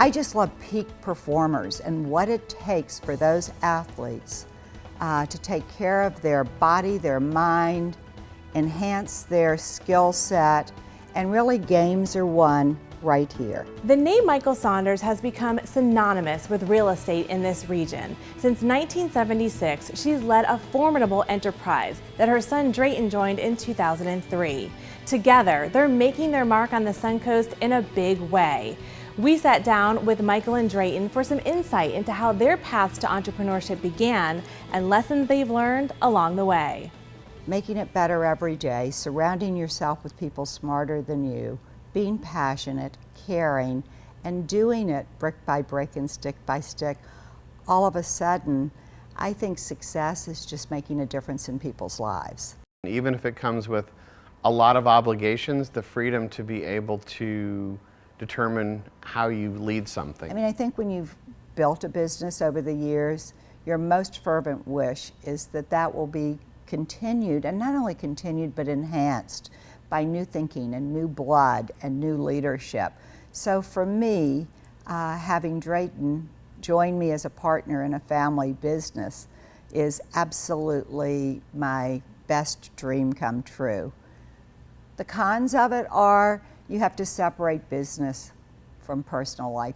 I just love peak performers and what it takes for those athletes to take care of their body, their mind, enhance their skill set, and really games are won right here. The name Michael Saunders has become synonymous with real estate in this region. Since 1976, she's led a formidable enterprise that her son Drayton joined in 2003. Together, they're making their mark on the Suncoast in a big way. We sat down with Michael and Drayton for some insight into how their paths to entrepreneurship began and lessons they've learned along the way. Making it better every day, surrounding yourself with people smarter than you, being passionate, caring, and doing it brick by brick and stick by stick. All of a sudden, I think success is just making a difference in people's lives. Even if it comes with a lot of obligations, the freedom to be able to determine how you lead something. I mean, I think when you've built a business over the years, your most fervent wish is that that will be continued, and not only continued, but enhanced by new thinking and new blood and new leadership. So for me, having Drayton join me as a partner in a family business is absolutely my best dream come true. The cons of it are you have to separate business from personal life.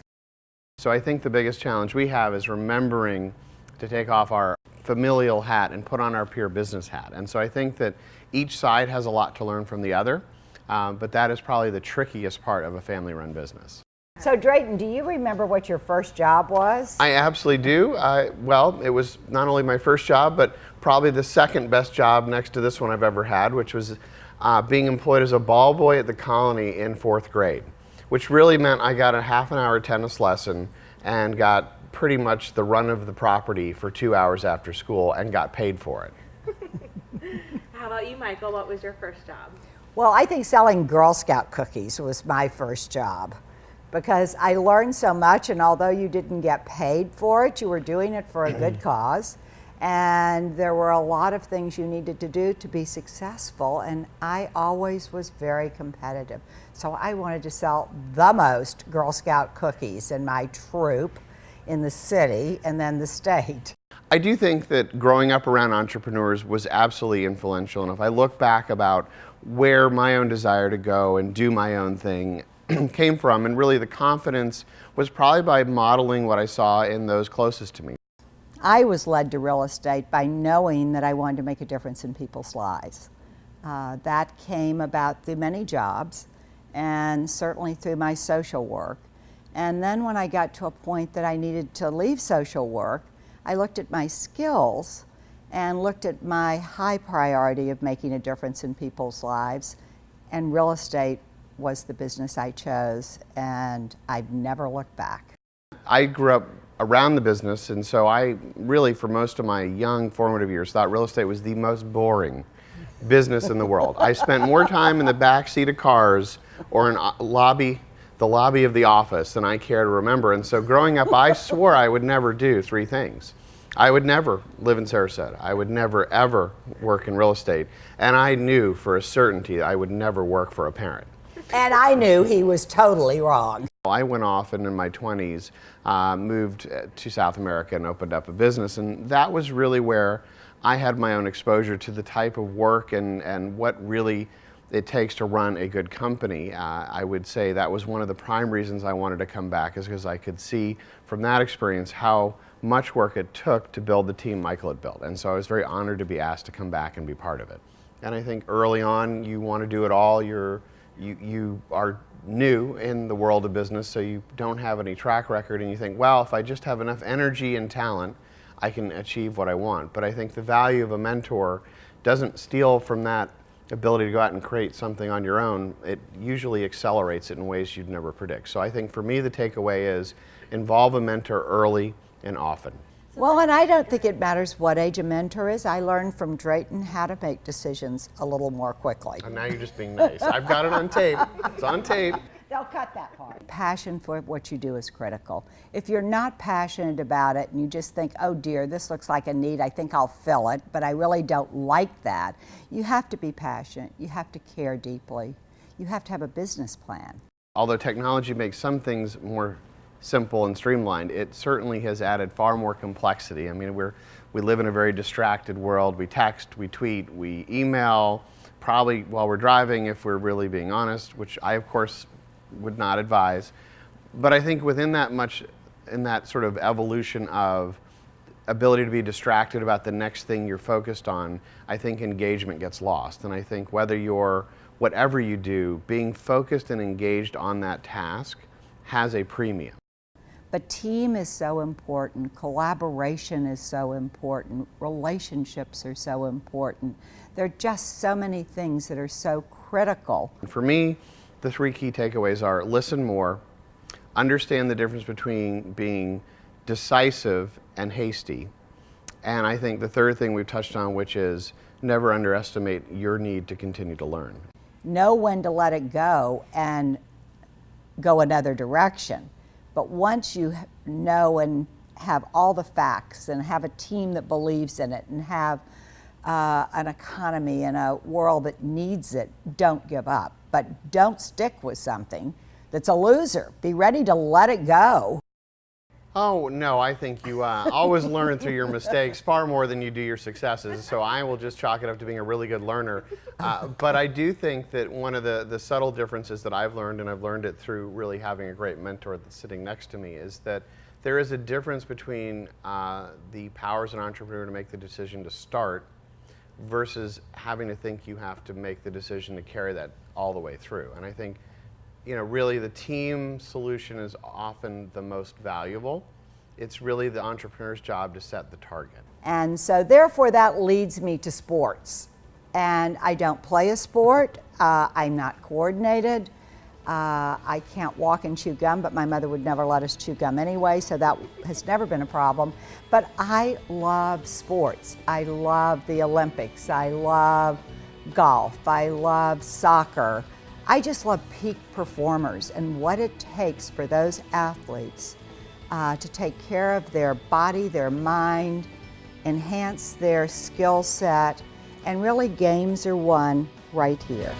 So I think the biggest challenge we have is remembering to take off our familial hat and put on our pure business hat. And so I think that each side has a lot to learn from the other, but that is probably the trickiest part of a family-run business. So Drayton, do you remember what your first job was? I absolutely do. Well, it was not only my first job, but probably the second best job next to this one I've ever had, which was being employed as a ball boy at the Colony in 4th grade, which really meant I got a half-an-hour tennis lesson and got pretty much the run of the property for 2 hours after school and got paid for it. How about you, Michael? What was your first job? Well, I think selling Girl Scout cookies was my first job because I learned so much, and although you didn't get paid for it, you were doing it for a good cause, and there were a lot of things you needed to do to be successful, and I always was very competitive. So I wanted to sell the most Girl Scout cookies in my troop in the city and then the state. I do think that growing up around entrepreneurs was absolutely influential, and if I look back about where my own desire to go and do my own thing came from, and really the confidence was probably by modeling what I saw in those closest to me. I was led to real estate by knowing that I wanted to make a difference in people's lives. That came about through many jobs and certainly through my social work. And then when I got to a point that I needed to leave social work, I looked at my skills and looked at my high priority of making a difference in people's lives, and real estate was the business I chose, and I've never looked back. I grew up around the business, and so I really, for most of my young formative years, thought real estate was the most boring business in the world. I spent more time in the back seat of cars or in the lobby of the office than I care to remember. And so growing up, I swore I would never do 3 things. I would never live in Sarasota. I would never, ever work in real estate. And I knew for a certainty I would never work for a parent. And I knew he was totally wrong. I went off and in my 20s moved to South America and opened up a business. And that was really where I had my own exposure to the type of work and what really it takes to run a good company. I would say that was one of the prime reasons I wanted to come back, is because I could see from that experience how much work it took to build the team Michael had built. And so I was very honored to be asked to come back and be part of it. And I think early on you want to do it all. You are new in the world of business, so you don't have any track record, and you think, well, if I just have enough energy and talent, I can achieve what I want. But I think the value of a mentor doesn't steal from that ability to go out and create something on your own. It usually accelerates it in ways you'd never predict. So I think for me the takeaway is involve a mentor early and often. Well, and I don't think it matters what age a mentor is. I learned from Drayton how to make decisions a little more quickly. And now you're just being nice. I've got it on tape. It's on tape. They'll cut that part. Passion for what you do is critical. If you're not passionate about it and you just think, oh dear, this looks like a need, I think I'll fill it, but I really don't like that, you have to be passionate. You have to care deeply. You have to have a business plan. Although technology makes some things more simple and streamlined. It certainly has added far more complexity. I mean, we live in a very distracted world. We text, we tweet, we email, probably while we're driving if we're really being honest, which I of course would not advise. But I think within that sort of evolution of ability to be distracted about the next thing you're focused on, I think engagement gets lost. And I think whatever you do, being focused and engaged on that task has a premium. But team is so important, collaboration is so important, relationships are so important. There are just so many things that are so critical. For me, the 3 key takeaways are: listen more, understand the difference between being decisive and hasty, and I think the third thing we've touched on, which is never underestimate your need to continue to learn. Know when to let it go and go another direction. But once you know and have all the facts and have a team that believes in it and have an economy and a world that needs it, don't give up. But don't stick with something that's a loser. Be ready to let it go. Oh, no, I think you always learn through your mistakes far more than you do your successes, so I will just chalk it up to being a really good learner. But I do think that one of the subtle differences that I've learned, and I've learned it through really having a great mentor that's sitting next to me, is that there is a difference between the power as an entrepreneur to make the decision to start versus having to think you have to make the decision to carry that all the way through. And I think, really the team solution is often the most valuable. It's really the entrepreneur's job to set the target. And so therefore that leads me to sports. And I don't play a sport. I'm not coordinated. I can't walk and chew gum, but my mother would never let us chew gum anyway, so that has never been a problem. But I love sports. I love the Olympics. I love golf. I love soccer. I just love peak performers and what it takes for those athletes to take care of their body, their mind, enhance their skill set, and really games are won right here.